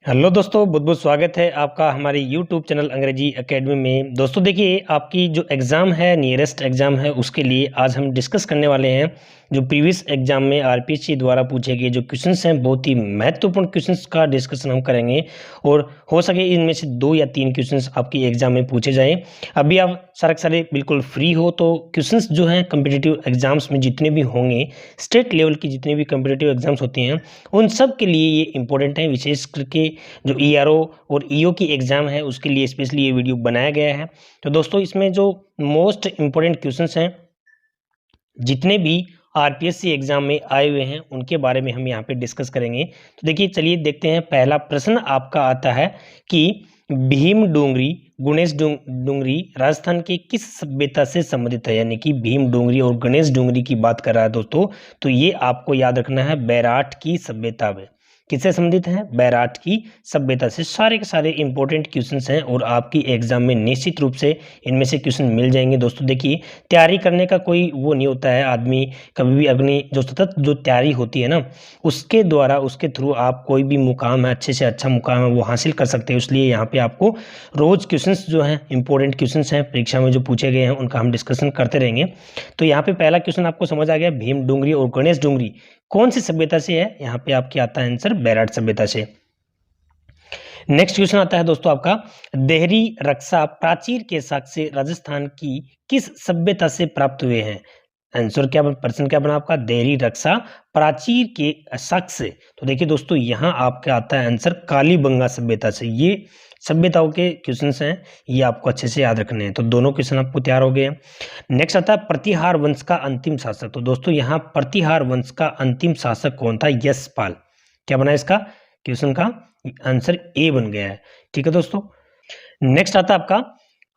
Hello दोस्तों, बहुत बहुत स्वागत है आपका हमारे यूट्यूब चैनल अंग्रेजी एकेडमी में। दोस्तों देखिए, आपकी जो एग्ज़ाम है, नियरेस्ट एग्ज़ाम है, उसके लिए आज हम डिस्कस करने वाले हैं जो प्रीवियस एग्जाम में आरपीएससी द्वारा पूछे गए जो क्वेश्चंस हैं। बहुत ही महत्वपूर्ण क्वेश्चंस का डिस्कशन हम करेंगे और हो सके इनमें से 2 या 3 क्वेश्चंस आपकी एग्जाम में पूछे जाएं। अभी आप सारे बिल्कुल फ्री हो तो क्वेश्चंस जो हैं कम्पिटिटिव एग्जाम्स में जितने भी होंगे, स्टेट लेवल की जितनी भी कम्पिटिटिव एग्जाम्स होती हैं, उन सब के लिए ये इंपॉर्टेंट है। विशेष करके जो ईआरओ और ईओ की एग्ज़ाम है उसके लिए स्पेशली ये वीडियो बनाया गया है। तो दोस्तों इसमें जो मोस्ट इम्पोर्टेंट क्वेश्चंस हैं, जितने भी आरपीएससी एग्जाम में आए हुए हैं, उनके बारे में हम यहाँ पे डिस्कस करेंगे। तो देखिए, चलिए देखते हैं। पहला प्रश्न आपका आता है कि भीम डोंगरी, गणेश डोंगरी राजस्थान के किस सभ्यता से संबंधित है। यानी कि भीम डोंगरी और गणेश डोंगरी की बात कर रहा है दोस्तों। तो ये आपको याद रखना है, बैराठ की सभ्यता में। किससे संबंधित है? बैराठ की सभ्यता से। सारे के सारे इंपॉर्टेंट क्वेश्चंस हैं और आपकी एग्जाम में निश्चित रूप से इनमें से क्वेश्चन मिल जाएंगे। दोस्तों देखिए, तैयारी करने का कोई वो नहीं होता है, आदमी कभी भी अपनी जो सतत जो तैयारी होती है ना, उसके द्वारा उसके थ्रू आप कोई भी मुकाम है, अच्छे से अच्छा मुकाम है, वो हासिल कर सकते हैं। इसलिए यहाँ पे आपको रोज क्वेश्चंस जो हैं, इंपॉर्टेंट क्वेश्चंस हैं परीक्षा में जो पूछे गए हैं, उनका हम डिस्कशन करते रहेंगे। तो यहाँ पे पहला क्वेश्चन आपको समझ आ गया, भीम डोंगरी और गणेश डोंगरी कौन सी सभ्यता से है? यहाँ पे आपके आता है आंसर बैराठ सभ्यता से। नेक्स्ट क्वेश्चन आता है दोस्तों आपका, देहरी रक्षा प्राचीर के साक्ष्य राजस्थान की किस सभ्यता से प्राप्त हुए हैं? आंसर क्या, प्रश्न क्या बना आपका? देहरी रक्षा प्राचीर के साक्ष्य। तो देखिए दोस्तों, यहाँ आपका आता है आंसर कालीबंगा सभ्यता से। ये सभ्यताओं के क्वेश्चंस हैं, ये आपको अच्छे से याद रखने हैं। तो दोनों क्वेश्चन आपको तैयार हो गए। नेक्स्ट आता है प्रतिहार वंश का अंतिम शासक। तो दोस्तों यहाँ प्रतिहार वंश का अंतिम शासक कौन था? यशपाल। क्या बना इसका क्वेश्चन का आंसर? ए बन गया है। ठीक है दोस्तों। नेक्स्ट आता है आपका,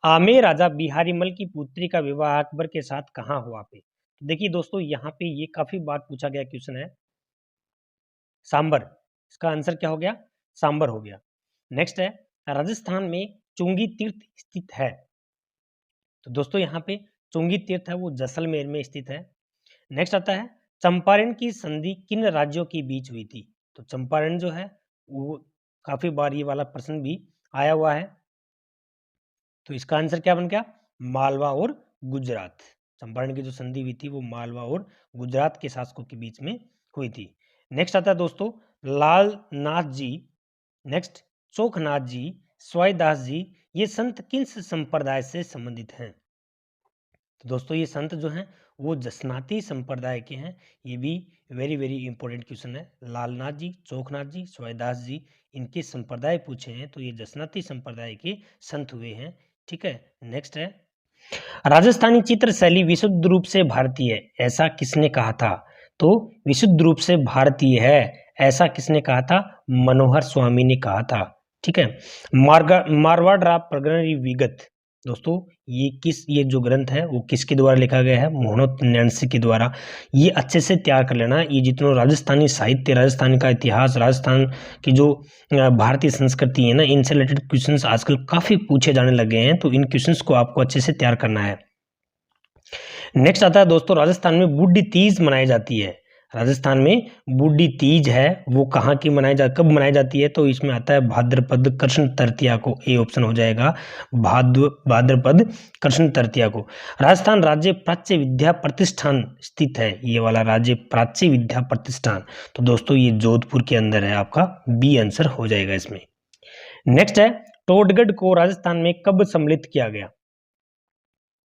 आमेर राजा बिहारी मल की पुत्री का विवाह अकबर के साथ कहाँ हुआ पे? देखिए दोस्तों, यहाँ पे ये काफी बार पूछा गया क्वेश्चन है, सांबर। इसका आंसर क्या हो गया? सांबर हो गया। नेक्स्ट है, राजस्थान में चुंगी तीर्थ स्थित है। तो दोस्तों यहाँ पे चुंगी तीर्थ है वो जैसलमेर में स्थित है। नेक्स्ट आता है, चंपारण की संधि किन राज्यों के बीच हुई थी? तो चंपारण जो है वो काफी बार ये वाला प्रश्न भी आया हुआ है। तो इसका आंसर क्या बन गया? मालवा और गुजरात। चंपारण की जो संधि हुई थी वो मालवा और गुजरात के शासकों के बीच में हुई थी। नेक्स्ट आता है दोस्तों, लाल नाथ जी, नेक्स्ट चोखनाथ जी, स्वाईदास जी, ये संत किस संप्रदाय से संबंधित हैं? तो दोस्तों ये संत जो हैं वो जसनाती संप्रदाय के हैं। ये भी वेरी इंपॉर्टेंट क्वेश्चन है। लालनाथ जी, चोखनाथ जी, स्वाईदास जी, इनके संप्रदाय पूछे हैं तो ये जसनाती संप्रदाय के संत हुए हैं। ठीक है। नेक्स्ट है, राजस्थानी चित्र शैली विशुद्ध रूप से भारतीय है, ऐसा किसने कहा था? तो विशुद्ध रूप से भारतीय है ऐसा किसने कहा था? मनोहर स्वामी ने कहा था। ठीक है। मारवाड़ राव प्रगणरी विगत। दोस्तों ये जो ग्रंथ है वो किसके द्वारा लिखा गया है? मोहनोत नैन्सी के द्वारा। ये अच्छे से तैयार कर लेना। ये जितना राजस्थानी साहित्य, राजस्थान का इतिहास, राजस्थान की जो भारतीय संस्कृति है ना, इनसे रिलेटेड क्वेश्चंस आजकल काफी पूछे जाने लगे हैं। तो इन क्वेश्चंस को आपको अच्छे से तैयार करना है। नेक्स्ट आता है दोस्तों, राजस्थान में बूढ़ी तीज मनाई जाती है। राजस्थान में बूढ़ी तीज है वो कहाँ की कब मनाई जाती है? तो इसमें आता है भाद्रपद कृष्ण तृतीया को। ए ऑप्शन हो जाएगा, भाद्रपद कृष्ण तृतीया को। राजस्थान राज्य प्राच्य विद्या प्रतिष्ठान स्थित है, ये वाला राज्य प्राच्य विद्या प्रतिष्ठान। तो दोस्तों ये जोधपुर के अंदर है, आपका बी आंसर हो जाएगा इसमें। नेक्स्ट है, टोडगढ़ को राजस्थान में कब सम्मिलित किया गया?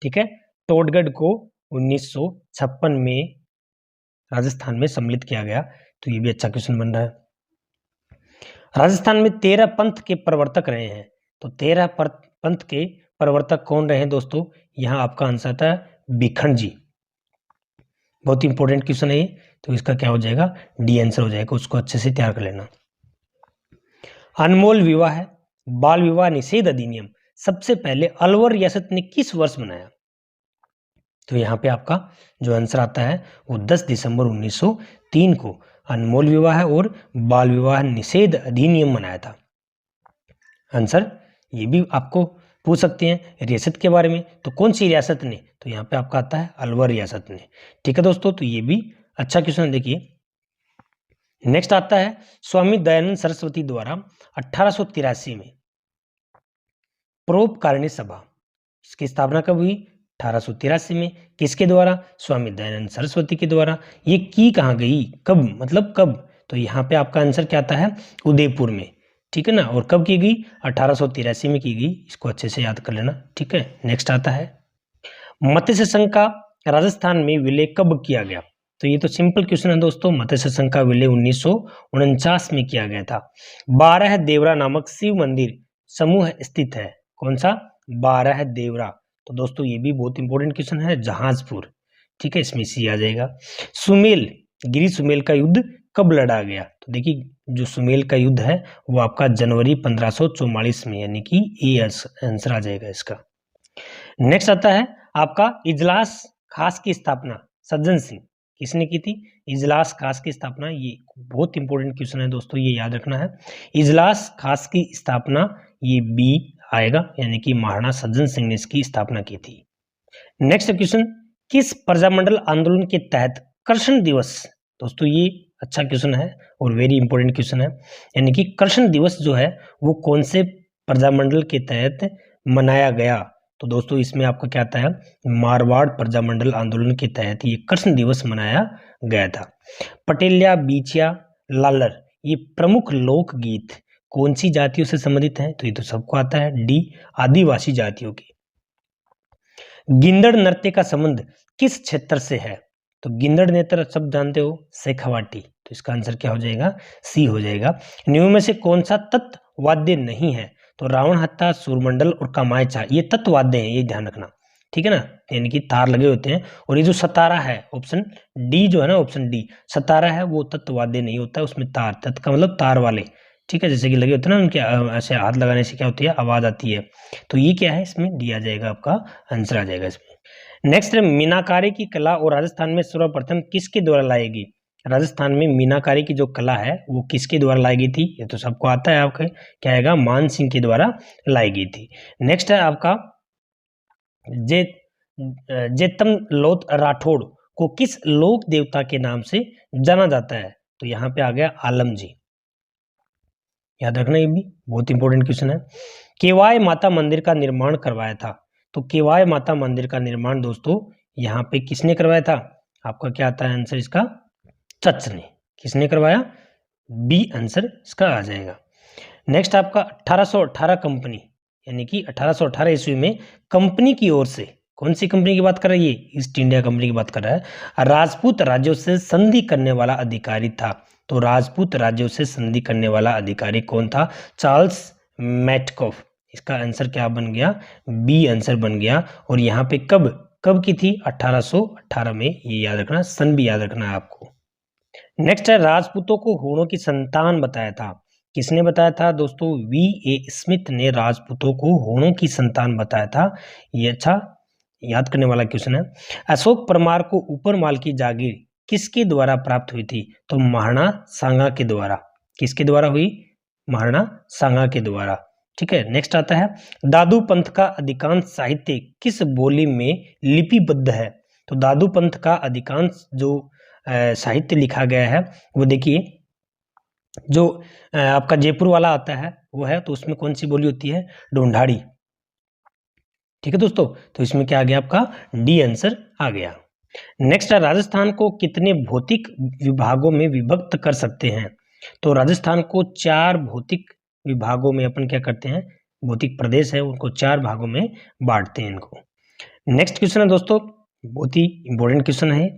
ठीक है, टोडगढ़ को 1956 में राजस्थान में सम्मिलित किया गया। तो ये भी अच्छा क्वेश्चन बन रहा है। राजस्थान में 13 पंथ के प्रवर्तक रहे हैं। तो 13 पंथ के प्रवर्तक कौन रहे हैं दोस्तों? यहाँ आपका आंसर आता है भिखंड जी। बहुत इंपॉर्टेंट क्वेश्चन है ये। तो इसका क्या हो जाएगा? डी आंसर हो जाएगा। उसको अच्छे से तैयार कर लेना। अनमोल विवाह है, बाल विवाह निषेध अधिनियम सबसे पहले अलवर रियासत ने किस वर्ष बनाया? तो यहाँ पे आपका जो आंसर आता है वो 10 दिसंबर 1903 को अनमोल विवाह और बाल विवाह निषेध अधिनियम बनाया था। आंसर ये भी आपको पूछ सकते हैं रियासत के बारे में। तो कौन सी रियासत ने? तो यहाँ पे आपका आता है अलवर रियासत ने। ठीक है दोस्तों, तो ये भी अच्छा क्वेश्चन। देखिए नेक्स्ट आता है स्वामी दयानंद सरस्वती द्वारा 1883 में परोपकारिणी सभा, इसकी स्थापना कब हुई? 1883 में। किसके द्वारा? स्वामी दयानंद सरस्वती के द्वारा। ये की कहाँ गई? कब, मतलब कब? तो यहाँ पे आपका आंसर क्या आता है? उदयपुर में, ठीक है ना। और कब की गई? 1883 में की गई। इसको अच्छे से याद कर लेना, ठीक है। नेक्स्ट आता है मत्स्य संघ का राजस्थान में विलय कब किया गया? तो ये तो सिंपल क्वेश्चन है दोस्तों। मत्स्य संघ का विलय 1949 में किया गया था। 12 देवरा नामक शिव मंदिर समूह स्थित है। कौन सा? 12 देवरा। तो दोस्तों ये भी बहुत इंपॉर्टेंट क्वेश्चन है, जहाजपुर, ठीक है, इसमें सी आ जाएगा। सुमेल, गिरी सुमेल का युद्ध कब लड़ा गया? तो देखिए जो सुमेल का युद्ध है वो आपका जनवरी 1544 में, यानी कि ये आंसर आ जाएगा इसका। नेक्स्ट आता है आपका इजलास खास की स्थापना सज्जन सिंह किसने की थी? इजलास खास की स्थापना, ये बहुत इंपॉर्टेंट क्वेश्चन है दोस्तों, ये याद रखना है। इजलास खास की स्थापना ये बी आएगा, यानी कि महाराणा सज्जन सिंह ने इसकी स्थापना की थी। नेक्स्ट क्वेश्चन, किस प्रजामंडल आंदोलन के तहत कर्षण दिवस? दोस्तों ये अच्छा क्वेश्चन है और वेरी इंपॉर्टेंट क्वेश्चन है, यानी कि कर्षण दिवस जो है वो कौन से प्रजामंडल के तहत मनाया गया? तो दोस्तों इसमें आपका क्या आता है? मारवाड़ प्रजामंडल आंदोलन के तहत ये कर्षण दिवस मनाया गया था। पटेलिया, बीचिया, लालर ये प्रमुख लोकगीत कौन सी जातियों से संबंधित हैं? तो ये तो सबको आता है, डी आदिवासी जातियों के। गिंदड़ नृत्य का संबंध किस क्षेत्र से है? तो गिंदड़ नृत्य सब जानते हो, शेखावाटी। तो इसका आंसर क्या हो जाएगा? सी हो जाएगा। नियमों में से कौन सा तत्व वाद्य नहीं है? तो रावण हत्था, सूरमंडल और कमायचा ये तत्व वाद्य हैं, ये ध्यान रखना, ठीक है ना। यानी कि तार लगे होते हैं। और ये जो सतारा है, ऑप्शन डी जो है ना, ऑप्शन डी सतारा है, वो तत्व वाद्य नहीं होता, उसमें तार, तत्व का मतलब तार वाले, ठीक है, जैसे कि लगे होते हैं ना उनके, ऐसे हाथ लगाने से क्या होती है? आवाज आती है। तो ये क्या है? इसमें डी आ जाएगा, आपका आंसर आ जाएगा इसमें। नेक्स्ट है मीनाकारी की कला और राजस्थान में सर्वप्रथम किसके द्वारा लाई गई? राजस्थान में मीनाकारी की जो कला है वो किसके द्वारा लाई गई थी? ये तो सबको आता है, आपका क्या आएगा? मान सिंह के द्वारा लाई गई थी। नेक्स्ट है आपका जेतम लोथ राठौड़ को किस लोक देवता के नाम से जाना जाता है? तो यहाँ पे आ गया आलम जी, याद रखना, ये भी बहुत इंपॉर्टेंट क्वेश्चन है। केवाय माता मंदिर का निर्माण करवाया था। तो केवाय माता मंदिर का निर्माण दोस्तों यहाँ पे किसने करवाया था? आपका क्या आता है आंसर इसका? चच ने। किसने करवाया? बी आंसर इसका आ जाएगा। नेक्स्ट आपका 1818 कंपनी, यानी कि 1818 ईस्वी में कंपनी की ओर से, कौन सी कंपनी की बात कर रही है? ईस्ट इंडिया कंपनी की बात कर रहा है। राजपूत राज्यों से संधि करने वाला अधिकारी था। तो राजपूत राज्यों से संधि करने वाला अधिकारी कौन था? Charles Metcalfe. इसका आंसर क्या बन गया? बी आंसर बन गया। और यहाँ पे कब की थी? 1818 में, ये याद रखना, सन भी याद रखना है आपको। नेक्स्ट है राजपूतों को होणों की संतान बताया था। किसने बताया था दोस्तों? वी.ए. स्मिथ ने राजपूतों को होणों की संतान बताया था। ये अच्छा याद करने वाला क्वेश्चन है। अशोक परमार को ऊपर माल की जागीर किसके द्वारा प्राप्त हुई थी? तो महाराणा सांगा के द्वारा। किसके द्वारा हुई? महाराणा सांगा के द्वारा, ठीक है। नेक्स्ट आता है दादू पंथ का अधिकांश साहित्य किस बोली में लिपिबद्ध है? तो दादू पंथ का अधिकांश जो साहित्य लिखा गया है वो देखिए, जो आपका जयपुर वाला आता है वो है, तो उसमें कौन सी बोली होती है? ढूंढाड़ी, ठीक है दोस्तों। तो इसमें क्या आ गया? आपका डी आंसर आ गया। नेक्स्ट है राजस्थान को कितने भौतिक विभागों में विभक्त कर सकते हैं? तो राजस्थान को 4 भौतिक विभागों में अपन क्या करते हैं? भौतिक प्रदेश है उनको 4 भागों में बांटते हैं इनको। नेक्स्ट क्वेश्चन है दोस्तों, बहुत ही इंपॉर्टेंट क्वेश्चन है।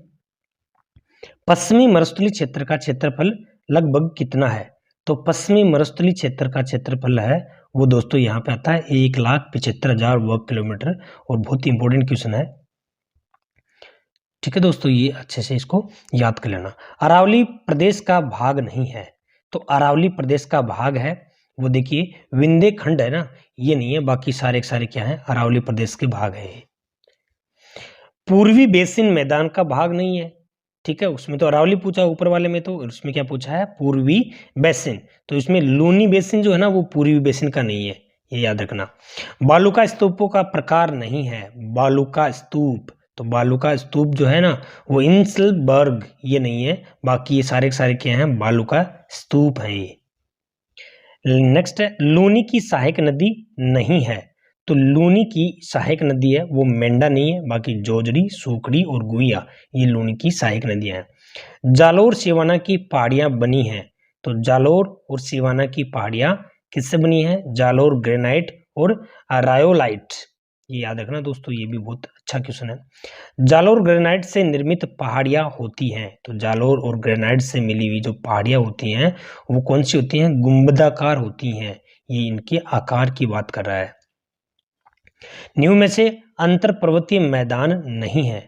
पश्चिमी मरुस्थलीय क्षेत्र का क्षेत्रफल लगभग कितना है? तो पश्चिमी मरुस्थलीय क्षेत्र का क्षेत्रफल है वो दोस्तों यहाँ पे आता है 1,75,000 वर्ग किलोमीटर। और बहुत ही इंपॉर्टेंट क्वेश्चन है, ठीक है दोस्तों, ये अच्छे से इसको याद कर लेना। अरावली प्रदेश का भाग नहीं है। तो अरावली प्रदेश का भाग है वो देखिए विंध्यखंड है ना, ये नहीं है, बाकी सारे क्या है? अरावली प्रदेश के भाग है। पूर्वी बेसिन मैदान का भाग नहीं है, ठीक है, उसमें तो अरावली पूछा ऊपर वाले में, तो उसमें क्या पूछा है? पूर्वी बेसिन। तो इसमें लूनी बेसिन जो है ना वो पूर्वी बेसिन का नहीं है, ये याद रखना। बालू का स्तूपों का प्रकार नहीं है। बालू का स्तूप तो बालू का स्तूप जो है ना वो इंसलबर्ग ये नहीं है, बाकी ये सारे के सारे क्या हैं, बालू का स्तूप है ये। नेक्स्ट है लूनी की सहायक नदी नहीं है, तो लूनी की सहायक नदी है वो मेंढा नहीं है, बाकी जोजड़ी, सूखड़ी और गुइया ये लूनी की सहायक नदियां हैं। जालोर सिवाना की पहाड़ियां बनी हैं, तो जालोर और सिवाना की पहाड़ियां किससे बनी है, जालोर ग्रेनाइट और रायोलाइट, ये याद रखना दोस्तों, ये भी बहुत अच्छा क्वेश्चन है। जालोर ग्रेनाइट से निर्मित पहाड़ियां होती हैं, तो जालोर और ग्रेनाइट से मिली हुई जो पहाड़ियां होती हैं वो कौन सी होती हैं, गुंबदाकार होती हैं, ये इनके आकार की बात कर रहा है। न्यू में से अंतर पर्वतीय मैदान नहीं है,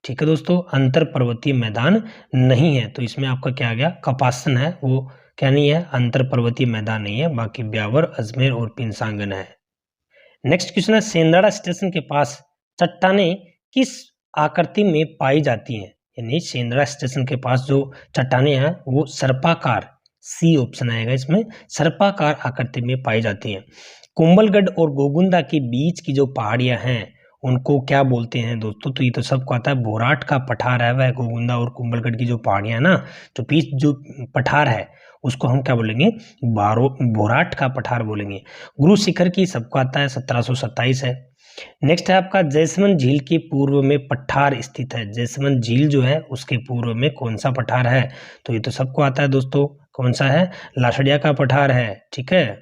ठीक है दोस्तों, अंतर पर्वतीय मैदान नहीं है, तो इसमें आपका क्या आ गया, कपासन है वो क्या नहीं है, अंतर पर्वतीय मैदान नहीं है, बाकी ब्यावर, अजमेर और पिनसांगन है। नेक्स्ट क्वेश्चन है सेंदड़ा स्टेशन के पास चट्टानें किस आकृति में पाई जाती हैं, यानी सेंदड़ा स्टेशन के पास जो चट्टानें हैं वो सर्पाकार, सी ऑप्शन आएगा इसमें, सर्पाकार आकृति में पाई जाती हैं। कुंभलगढ़ और गोगुंदा के बीच की जो पहाड़ियां हैं उनको क्या बोलते हैं दोस्तों, तो ये तो सबको आता है, भोराट का पठार है वह गोगुंदा और कुंभलगढ़ की जो पहाड़ियां ना, तो बीच जो पठार है उसको हम क्या बोलेंगे, भोराट का पठार बोलेंगे। गुरु शिखर की सबको आता है 1727 है। नेक्स्ट है आपका जैसमंद झील के पूर्व में पठार स्थित है, जैसमंद झील जो है उसके पूर्व में कौन सा पठार है, तो ये तो सबको आता है दोस्तों, कौन सा है, लासड़िया का पठार है, ठीक है।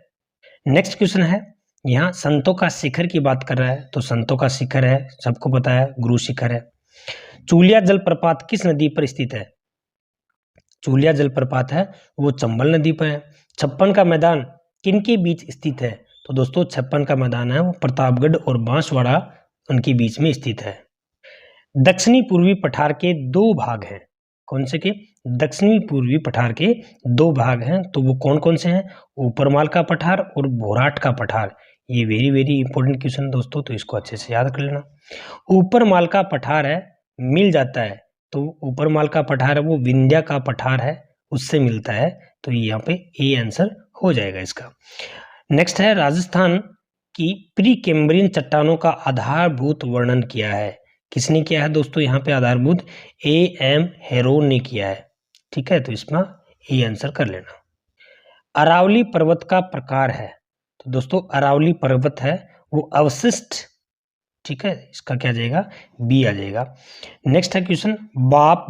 नेक्स्ट क्वेश्चन है, यहाँ संतों का शिखर की बात कर रहा है, तो संतों का शिखर है सबको पता है, गुरु शिखर है। चूलिया जलप्रपात किस नदी पर स्थित है, चूलिया जलप्रपात है वो चंबल नदी पर है। छप्पन का मैदान किनके बीच स्थित है, तो दोस्तों छप्पन का मैदान है वो प्रतापगढ़ और बांसवाड़ा उनके बीच में स्थित है। दक्षिणी पूर्वी पठार के दो भाग हैं, कौन से के, दक्षिणी पूर्वी पठार के दो भाग हैं, तो वो कौन कौन से हैं, ऊपरमाल का पठार और भोराट का पठार, ये वेरी वेरी इंपॉर्टेंट क्वेश्चन दोस्तों, तो इसको अच्छे से याद कर लेना। ऊपरमाल का पठार है मिल जाता है, तो ऊपरमाल का पठार है वो विंध्या का पठार है उससे मिलता है, तो यहाँ पे ए आंसर हो जाएगा इसका। नेक्स्ट है राजस्थान की प्री कैम्ब्रियन चट्टानों का आधारभूत वर्णन किया है, किसने किया है दोस्तों, यहाँ पे आधारभूत A.M. हेरोन ने किया है, ठीक है, तो इसमें ए आंसर कर लेना। अरावली पर्वत का प्रकार है, तो दोस्तों अरावली पर्वत है वो अवशिष्ट, ठीक है, इसका क्या जाएगा, बी आ जाएगा। नेक्स्ट है क्वेश्चन बाप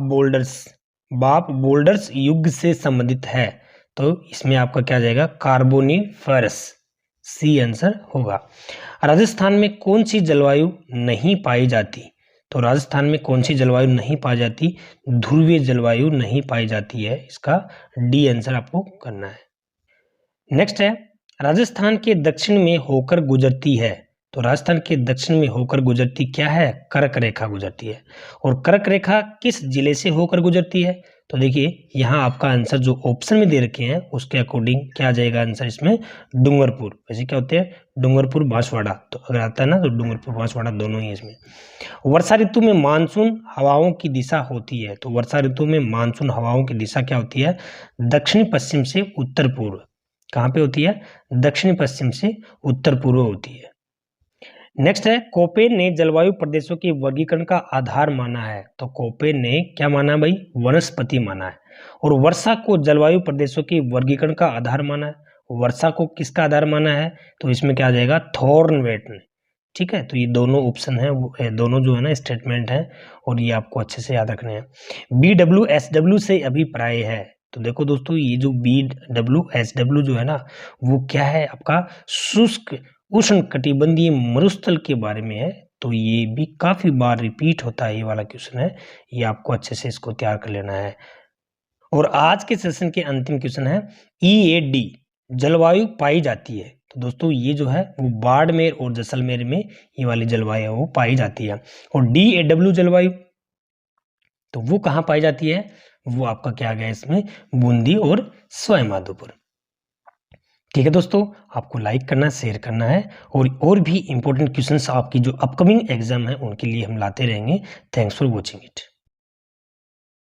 बोल्डर्स युग से संबंधित है, तो इसमें आपका क्या जाएगा, कार्बोनिफरस, सी आंसर होगा। राजस्थान में कौन सी जलवायु नहीं पाई जाती, तो राजस्थान में कौन सी जलवायु नहीं पाई जाती, ध्रुवीय जलवायु नहीं पाई जाती है, इसका डी आंसर आपको करना है। नेक्स्ट है राजस्थान के दक्षिण में होकर गुजरती है, तो राजस्थान के दक्षिण में होकर गुजरती क्या है, कर्क रेखा गुजरती है, और कर्क रेखा किस जिले से होकर गुजरती है, तो देखिए यहाँ आपका आंसर जो ऑप्शन में दे रखे हैं उसके अकॉर्डिंग क्या आ जाएगा आंसर इसमें, डूंगरपुर, वैसे क्या होते हैं, डूंगरपुर बांसवाड़ा, तो अगर आता है ना तो डूंगरपुर बांसवाड़ा दोनों ही इसमें। वर्षा ऋतु में मानसून हवाओं की दिशा होती है, तो वर्षा ऋतु में मानसून हवाओं की दिशा क्या होती है, दक्षिण पश्चिम से उत्तर पूर्व, कहाँ पे होती है, दक्षिण पश्चिम से उत्तर पूर्व होती है। नेक्स्ट है कोपेन ने जलवायु प्रदेशों के वर्गीकरण का आधार माना है, तो कोपेन ने क्या माना भाई, वनस्पति माना है, और वर्षा को जलवायु प्रदेशों के वर्गीकरण का आधार माना है, वर्षा को किसका आधार माना है, तो इसमें क्या आ जाएगा, थॉर्नवेट ने, ठीक है, तो ये दोनों ऑप्शन है, दोनों जो है ना स्टेटमेंट है और ये आपको अच्छे से याद रखने हैं। BWSW से अभिप्राय है, तो देखो दोस्तों ये जो BWSW जो है ना वो क्या है आपका, शुष्क उष्ण कटिबंधीय मरुस्थल के बारे में है, तो ये भी काफी बार रिपीट होता है, ये वाला क्वेश्चन है, ये आपको अच्छे से इसको तैयार कर लेना है। और आज के सेशन के अंतिम क्वेश्चन है EAD जलवायु पाई जाती है, तो दोस्तों ये जो है वो बाड़मेर और जैसलमेर में ये वाली जलवायु है वो पाई जाती है, और DAW जलवायु तो वो कहाँ पाई जाती है, वो आपका क्या आ गया इसमें, बूंदी और सवाई माधोपुर। ठीक है दोस्तों, आपको लाइक करना है, शेयर करना है, और भी इंपॉर्टेंट क्वेश्चंस आपकी जो अपकमिंग एग्जाम है उनके लिए हम लाते रहेंगे। Thanks for watching it.